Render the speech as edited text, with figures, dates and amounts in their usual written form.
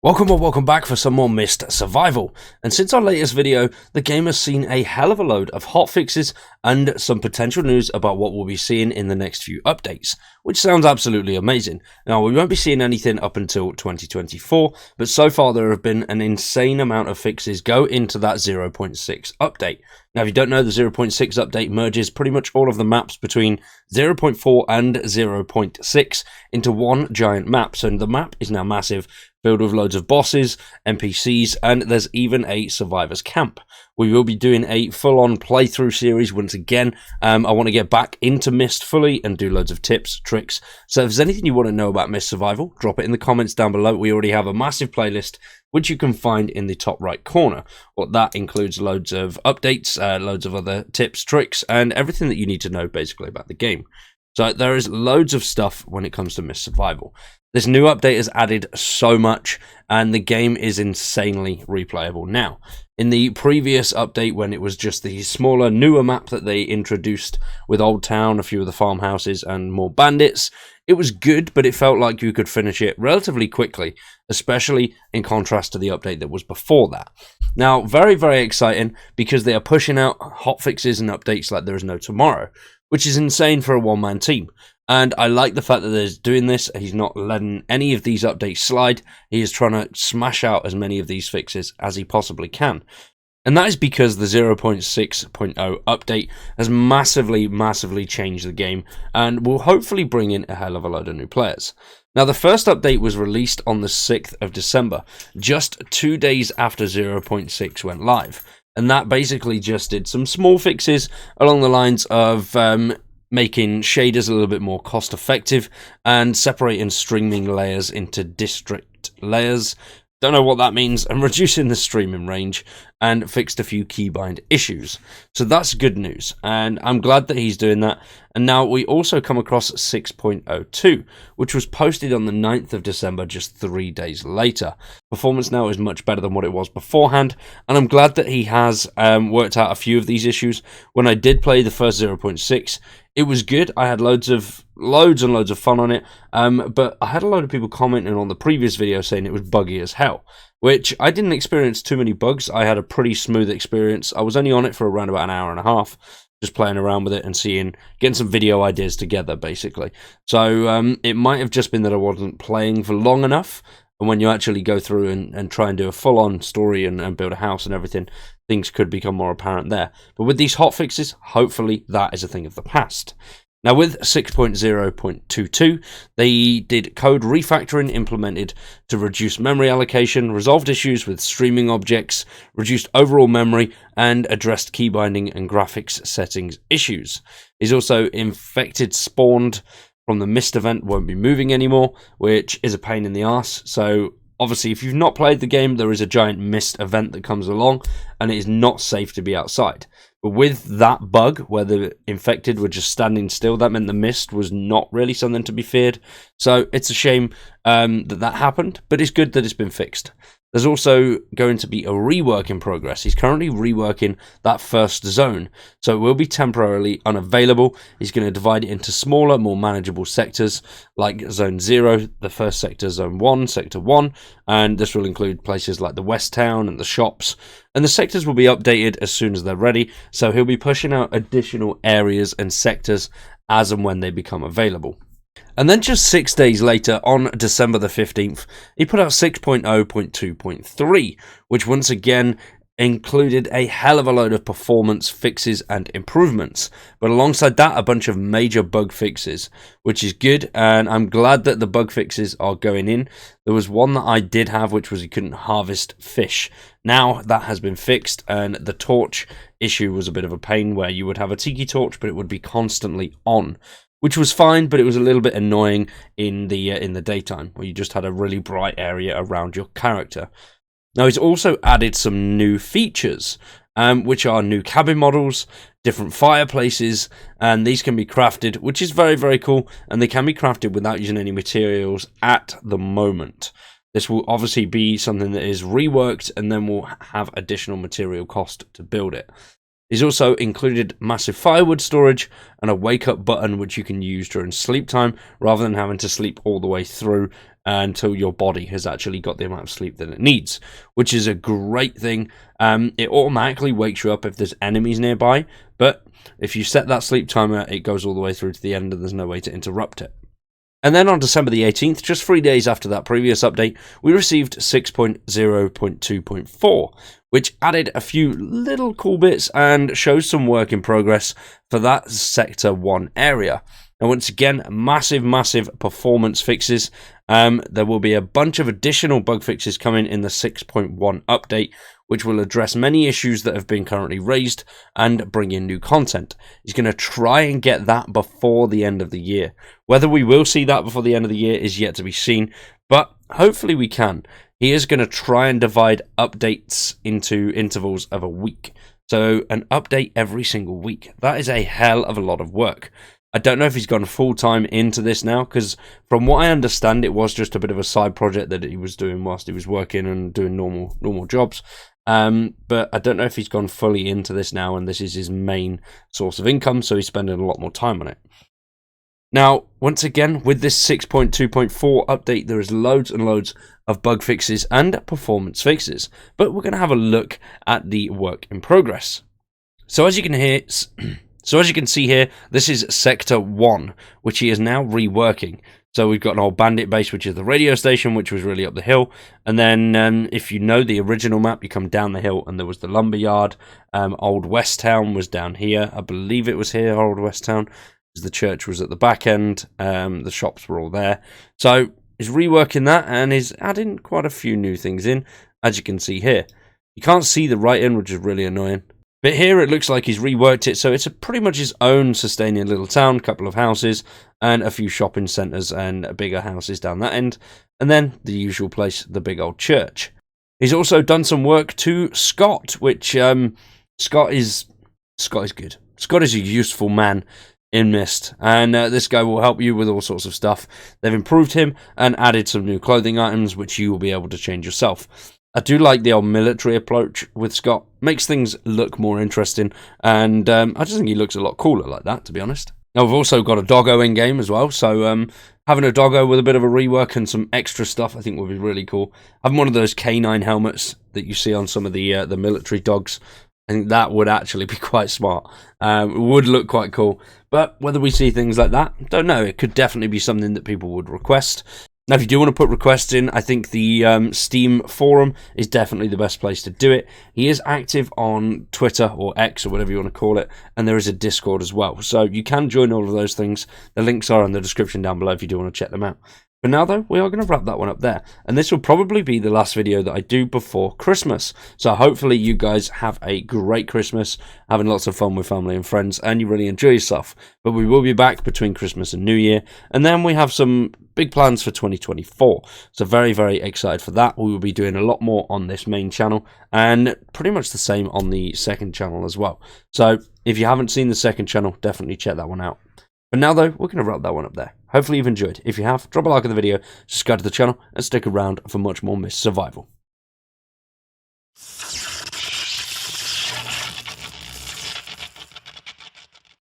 Welcome or welcome back for some more Myst Survival, and since our latest video, the game has seen a hell of a load of hotfixes and some potential news about what we'll be seeing in the next few updates, which sounds absolutely amazing. Now, we won't be seeing anything up until 2024, but so far there have been an insane amount of fixes go into that 0.6 update. Now, if you don't know, the 0.6 update merges pretty much all of the maps between 0.4 and 0.6 into one giant map, so the map is now massive, filled with loads of bosses, NPCs, and there's even a survivors camp. We will be doing a full-on playthrough series once again. I want to get back into Myst fully and do loads of tips, tricks. So if there's anything you want to know about Myst Survival, drop it in the comments down below. We already have a massive playlist which you can find in the top right corner. Well, that includes loads of updates, loads of other tips, tricks, and everything that you need to know basically about the game. So there is loads of stuff when it comes to Myst Survival. This new update has added so much, and the game is insanely replayable now. In the previous update, when it was just the smaller, newer map that they introduced with Old Town, a few of the farmhouses, and more bandits, it was good, but it felt like you could finish it relatively quickly, especially in contrast to the update that was before that. Now, very, very exciting, because they are pushing out hotfixes and updates like there is no tomorrow, which is insane for a one-man team. And I like the fact that they're doing this. He's not letting any of these updates slide. He is trying to smash out as many of these fixes as he possibly can. And that is because the 0.6.0 update has massively changed the game and will hopefully bring in a hell of a load of new players. Now, the first update was released on the 6th of December, just 2 days after 0.6 went live. And that basically just did some small fixes along the lines of making shaders a little bit more cost effective and separating streaming layers into district layers. Don't know what that means, and reducing the streaming range, and fixed a few keybind issues. So that's good news, and I'm glad that he's doing that. And now we also come across 6.02, which was posted on the 9th of December, just 3 days later. Performance now is much better than what it was beforehand, and I'm glad that he has worked out a few of these issues. When I did play the first 0.6, it was good. I had loads and loads of fun on it, but I had a load of people commenting on the previous video saying it was buggy as hell, which I didn't experience too many bugs. I had a pretty smooth experience. I was only on it for around about an hour and a half, just playing around with it and getting some video ideas together, basically. So it might have just been that I wasn't playing for long enough, and when you actually go through and try and do a full-on story and build a house and everything, things could become more apparent there. But with these hotfixes, hopefully that is a thing of the past. Now, with 6.0.22, they did code refactoring implemented to reduce memory allocation, resolved issues with streaming objects, reduced overall memory, and addressed key binding and graphics settings issues. Is also infected spawned from the Myst event won't be moving anymore, which is a pain in the arse. So obviously, if you've not played the game, there is a giant Myst event that comes along, and it is not safe to be outside. But with that bug, where the infected were just standing still, that meant the Myst was not really something to be feared. So it's a shame that happened, but it's good that it's been fixed. There's also going to be a rework in progress. He's currently reworking that first zone, so it will be temporarily unavailable. He's going to divide it into smaller, more manageable sectors, like Zone 0, the first sector, Zone 1, Sector 1, and this will include places like the West Town and the shops. And the sectors will be updated as soon as they're ready, so he'll be pushing out additional areas and sectors as and when they become available. And then just 6 days later, on December the 15th, he put out 6.0.2.3, which once again included a hell of a load of performance fixes and improvements. But alongside that, a bunch of major bug fixes, which is good, and I'm glad that the bug fixes are going in. There was one that I did have, which was you couldn't harvest fish. Now that has been fixed, and the torch issue was a bit of a pain, where you would have a tiki torch, but it would be constantly on, which was fine, but it was a little bit annoying in the daytime, where you just had a really bright area around your character. Now, he's also added some new features, which are new cabin models, different fireplaces, and these can be crafted, which is very, very cool, and they can be crafted without using any materials at the moment. This will obviously be something that is reworked, and then will have additional material cost to build it. He's also included massive firewood storage and a wake up button which you can use during sleep time rather than having to sleep all the way through until your body has actually got the amount of sleep that it needs, which is a great thing. It automatically wakes you up if there's enemies nearby, but if you set that sleep timer, it goes all the way through to the end and there's no way to interrupt it. And then on December the 18th, just 3 days after that previous update, we received 6.0.2.4, which added a few little cool bits and shows some work in progress for that Sector 1 area. Now, once again, massive performance fixes. There will be a bunch of additional bug fixes coming in the 6.1 update, which will address many issues that have been currently raised and bring in new content. He's going to try and get that before the end of the year. Whether we will see that before the end of the year is yet to be seen, but hopefully we can. He is going to try and divide updates into intervals of a week. So an update every single week. That is a hell of a lot of work. I don't know if he's gone full-time into this now, because from what I understand, it was just a bit of a side project that he was doing whilst he was working and doing normal jobs. But I don't know if he's gone fully into this now, and this is his main source of income, so he's spending a lot more time on it. Now, once again, with this 6.2.4 update, there is loads and loads of bug fixes and performance fixes, but we're going to have a look at the work in progress. So as you can see here, this is Sector 1, which he is now reworking. So we've got an old bandit base, which is the radio station, which was really up the hill. And then if you know the original map, you come down the hill and there was the lumber yard. Old West Town was down here. I believe it was here, Old West Town. The church was at the back end. The shops were all there. So he's reworking that and is adding quite a few new things in, as you can see here. You can't see the writing, which is really annoying. But here it looks like he's reworked it, so it's pretty much his own sustaining little town, couple of houses, and a few shopping centres and bigger houses down that end. And then the usual place, the big old church. He's also done some work to Scott, which Scott is good. Scott is a useful man in Myst, and this guy will help you with all sorts of stuff. They've improved him and added some new clothing items, which you will be able to change yourself. I do like the old military approach with Scott. Makes things look more interesting, and I just think he looks a lot cooler like that, to be honest. Now, we've also got a doggo in game as well, so having a doggo with a bit of a rework and some extra stuff I think would be really cool. Having one of those canine helmets that you see on some of the military dogs, I think that would actually be quite smart. It would look quite cool, but whether we see things like that, don't know. It could definitely be something that people would request. Now, if you do want to put requests in, I think the Steam forum is definitely the best place to do it. He is active on Twitter or X or whatever you want to call it, and there is a Discord as well. So you can join all of those things. The links are in the description down below if you do want to check them out. For now, though, we are going to wrap that one up there. And this will probably be the last video that I do before Christmas. So hopefully you guys have a great Christmas, having lots of fun with family and friends, and you really enjoy yourself. But we will be back between Christmas and New Year. And then we have some big plans for 2024. So very excited for that. We will be doing a lot more on this main channel, and pretty much the same on the second channel as well. So if you haven't seen the second channel, definitely check that one out. But now, though, we're going to wrap that one up there. Hopefully you've enjoyed. If you have, drop a like on the video, subscribe to the channel, and stick around for much more Myst Survival.